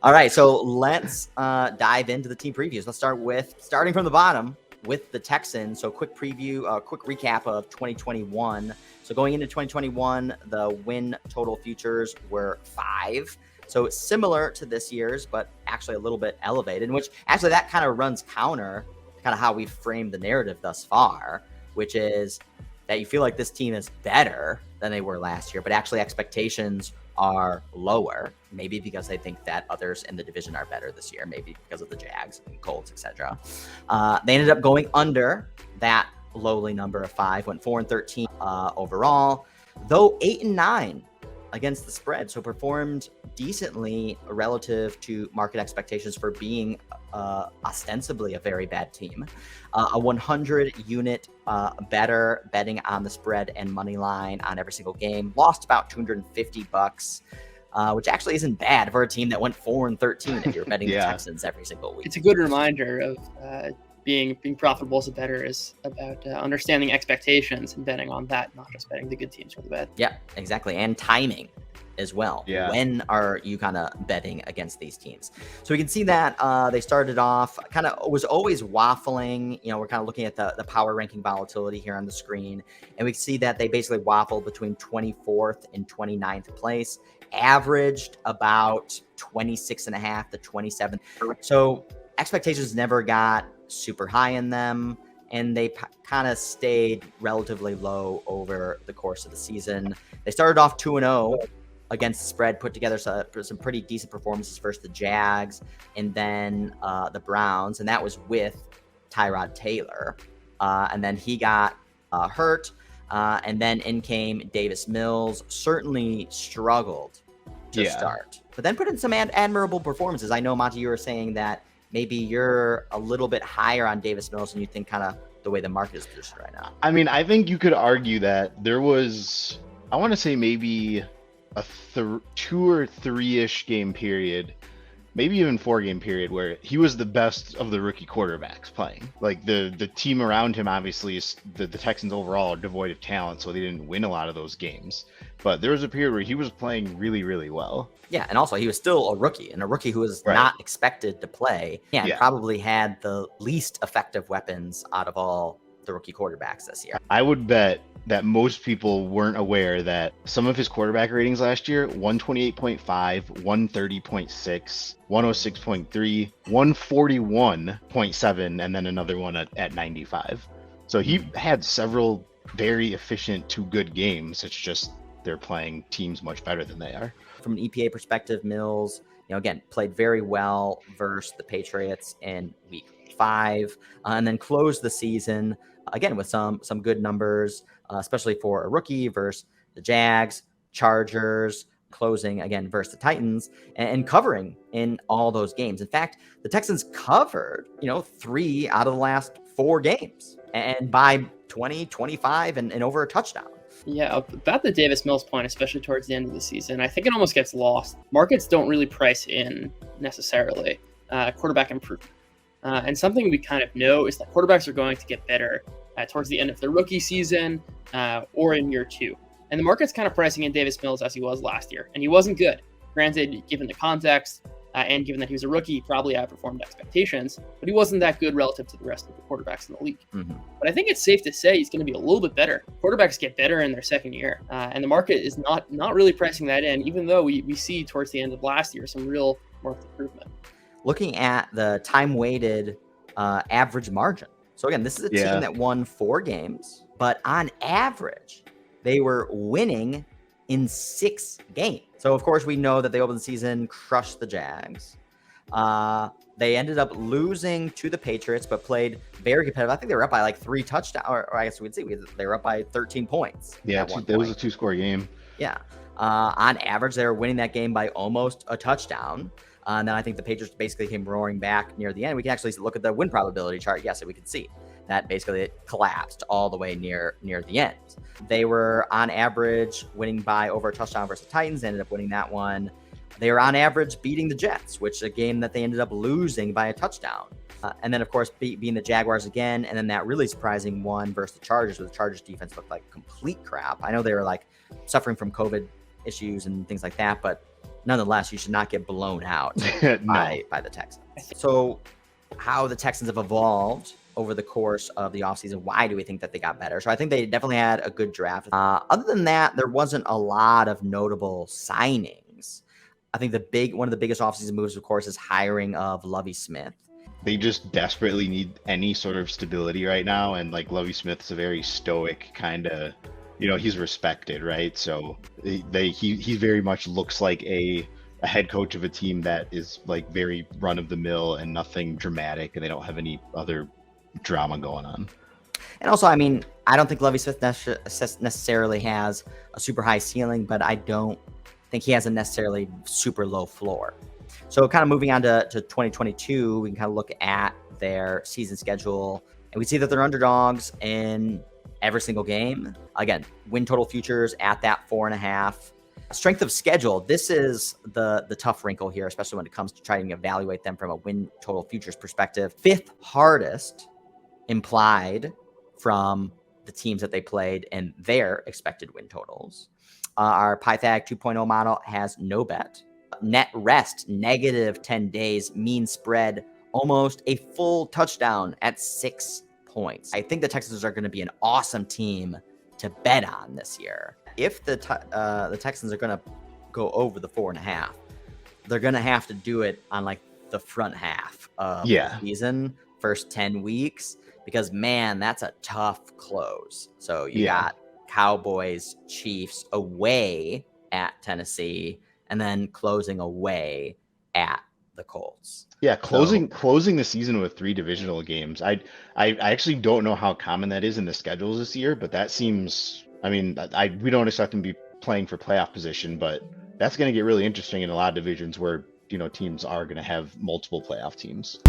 All right, so let's dive into the team previews. Let's starting from the bottom with the Texans. So quick preview, quick recap of 2021. So going into 2021, the win total futures were 5. So it's similar to this year's, but actually a little bit elevated, which actually that kind of runs counter to kind of how we've framed the narrative thus far, which is that you feel like this team is better than they were last year, but actually expectations are lower, maybe because they think that others in the division are better this year, maybe because of the Jags and Colts, etc. They ended up going under that lowly number of 5, went 4-13 overall, though 8-9 against the spread, so performed decently relative to market expectations for being ostensibly a very bad team. A 100-unit better betting on the spread and money line on every single game. Lost about $250, which actually isn't bad for a team that went 4-13 if you're betting the Texans every single week. It's a good reminder of being profitable as a bettor is about understanding expectations and betting on that, not just betting the good teams for the bet. Yeah, exactly. And timing as well. Yeah. When are you kind of betting against these teams? So we can see that they started off kind of was always waffling. We're kind of looking at the power ranking volatility here on the screen. And we can see that they basically waffled between 24th and 29th place, averaged about 26.5 to 27. So expectations never got super high in them, and they kind of stayed relatively low over the course of the season. They started off 2-0 against the spread, put together some pretty decent performances versus the Jags and then the Browns, and that was with Tyrod Taylor. And then he got hurt, and then in came Davis Mills. Certainly struggled to start, but then put in some admirable performances. I know, Monty, you were saying that maybe you're a little bit higher on Davis Mills and you think kind of the way the market is positioned right now. I mean, I think you could argue that there was, I want to say maybe a 2 or 3-ish game period, maybe even 4-game period, where he was the best of the rookie quarterbacks playing. Like the team around him, obviously, is the Texans overall are devoid of talent, so they didn't win a lot of those games. But there was a period where he was playing really, really well. Yeah, and also he was still a rookie, and a rookie who was not expected to play. And probably had the least effective weapons out of all the rookie quarterbacks this year. I would bet that most people weren't aware that some of his quarterback ratings last year, 128.5, 130.6, 106.3, 141.7, and then another one at 95. So he had several very efficient to good games. It's just they're playing teams much better than they are. From an EPA perspective, Mills, again, played very well versus the Patriots in week 5, and then closed the season again with some good numbers, especially for a rookie versus the Jags, Chargers, closing again versus the Titans, and covering in all those games. In fact, the Texans covered, 3 out of the last 4 games, and by 20, 25, and over a touchdown. Yeah, about the Davis Mills point, especially towards the end of the season, I think it almost gets lost. Markets don't really price in necessarily quarterback improvement. And something we kind of know is that quarterbacks are going to get better towards the end of their rookie season or in year 2. And the market's kind of pricing in Davis Mills as he was last year. And he wasn't good. Granted, given the context and given that he was a rookie, he probably outperformed expectations. But he wasn't that good relative to the rest of the quarterbacks in the league. Mm-hmm. But I think it's safe to say he's going to be a little bit better. Quarterbacks get better in their second year. And the market is not really pricing that in, even though we see towards the end of last year some real market improvement. Looking at the time-weighted average margin. So again, this is a team that won 4 games, but on average, they were winning in 6 games. So of course, we know that they opened the season, crushed the Jags. They ended up losing to the Patriots, but played very competitive. I think they were up by like 3 touchdowns, or I guess we'd see they were up by 13 points. Yeah, it was a 2-score game. Yeah. On average, they were winning that game by almost a touchdown. And then I think the Patriots basically came roaring back near the end. We can actually look at the win probability chart. Yes, we can see that basically it collapsed all the way near the end. They were on average winning by over a touchdown versus the Titans. They ended up winning that one. They were on average beating the Jets, which is a game that they ended up losing by a touchdown. And then, of course, beating the Jaguars again. And then that really surprising one versus the Chargers, where the Chargers defense looked like complete crap. I know they were like suffering from COVID issues and things like that, but nonetheless, you should not get blown out No. by the Texans. So how the Texans have evolved over the course of the offseason. Why do we think that they got better? So I think they definitely had a good draft. Other than that, there wasn't a lot of notable signings. I think one of the biggest offseason moves, of course, is hiring of Lovie Smith. They just desperately need any sort of stability right now, and like Lovie Smith's a very stoic kind of, he's respected, right? So he very much looks like a head coach of a team that is like very run of the mill and nothing dramatic, and they don't have any other drama going on. And also, I mean, I don't think Lovie Smith necessarily has a super high ceiling, but I don't think he has a necessarily super low floor. So kind of moving on to 2022, we can kind of look at their season schedule, and we see that they're underdogs in every single game. Again, win total futures at that 4.5. Strength of schedule, this is the tough wrinkle here, especially when it comes to trying to evaluate them from a win total futures perspective. 5th hardest implied from the teams that they played and their expected win totals. Our Pythag 2.0 model has no bet. Net rest, negative 10 days, mean spread, almost a full touchdown at 6 points. I think the Texans are going to be an awesome team to bet on this year. If the Texans are going to go over the 4.5, they're going to have to do it on like the front half of the season, first 10 weeks, because man, that's a tough close. So you got Cowboys, Chiefs away at Tennessee, and then closing away at the Colts. Yeah, closing the season with 3 divisional games. I actually don't know how common that is in the schedules this year, but that seems. I mean, we don't expect them to be playing for playoff position, but that's going to get really interesting in a lot of divisions where teams are going to have multiple playoff teams.